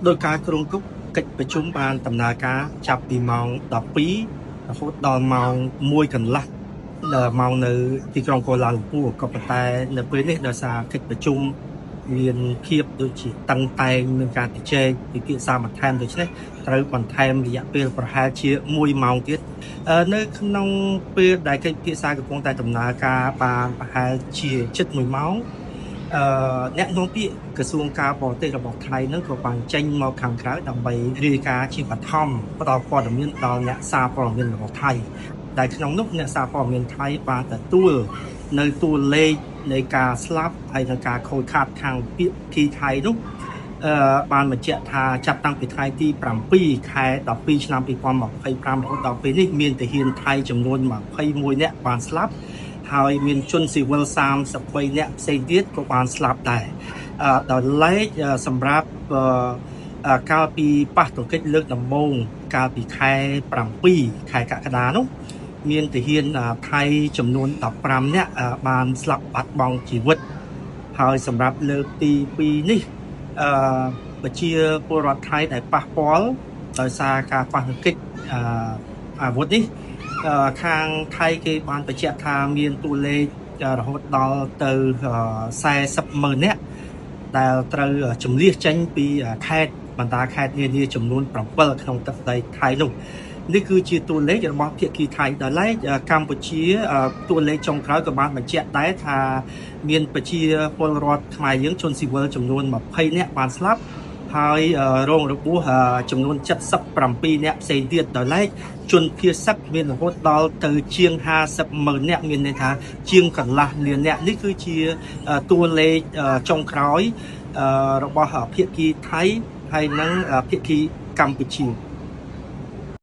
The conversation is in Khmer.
โดยการกรุงกุ๊กកិច្ចប្រជុំបានដំណើរការចាប់ពីម៉ោង 12 រហូតដល់ម៉ោង 1 កន្លះម៉ោងនៅទីក្រុងកូឡាឡាំពូក៏ប៉ុន្តែនៅពេលនេះដោយសារកិច្ចប្រជុំមានភាពដូចជាតឹងតែងនឹងការជជែកពិភាក្សាបន្ថែមដូច្នេះត្រូវបន្ថែមរយៈពេលប្រហែលជា1 ម៉ោងទៀតនៅក្នុងពេលដែលកិច្ចពិភាក្សាកំពុងតែដំណើរការបានប្រហែលជាជិត1 ម៉ោងអ្នកនាំពាក្យក្រសួងការបរទេសរបស់ថៃនឹងក៏បានចេញមកខាងក្រៅដើម្បីរាយការណ៍ជាបឋមផ្ដល់ព័ត៌មានដល់អ្នកសារព័ត៌មានរបស់ថៃដែលក្នុងនោះអ្នកសារព័ត៌មានថៃបានទទួលនៅតួលេខនៃការស្លាប់ហើយនិងការខូចខាតខាងពាក្យទីថៃនោះបានបញ្ជាក់ថាចាប់តាំងពីថ្ងៃទី7 ខែ 12 ឆ្នាំ 2025 រហូតដល់ពេលនេះមានទាហានថៃចំនួន21 នាក់បានស្លាប់ហើយមានជនស៊ីវិល33 នាក់ផ្សេងទៀតក៏បានស្លាប់ដែរដោយឡែកសម្រាប់កាលពីប៉ះទង្គិចលើកដំបូងកាលពីខែ 7 ខែកក្កដានោះមានទាហានថៃចំនួន15 នាក់បានស្លាប់បាត់បង់ជីវិតហើយសម្រាប់លើកទី 2 នេះប្រជាពលរដ្ឋថៃដែលប៉ះពាល់ដោយសារការប៉ះទង្គិចអាវុធនេះខាងថៃគេបានបញ្ជាក់ថាមានតួលេខរហូតដល់ទៅ40,000 នាក់ដែលត្រូវជំនះចេញពីខេត្តបណ្ដាខេត្តនានាចំនួន 7 ក្នុងទឹកដីថៃនោះនេះគឺជាតួលេខរបស់ភាគីថៃដល់ឡែកកម្ពុជាតួលេខចុងក្រោយក៏បានបញ្ជាក់ដែរថាមានប្រជាពលរដ្ឋខ្មែរយើងជនស៊ីវិលចំនួន20 នាក់បានស្លាប់ហើយរងរបួសចំនួន77 នាក់ផ្សេងទៀតដោយឡែកជនភៀសសឹកមានរហូតដល់ទៅជាង50,000 នាក់មានន័យថាជាងកន្លះលាននាក់នេះគឺជាតួលេខចុងក្រោយរបស់ភាគីថៃហើយនិងភាគីកម្ពុជា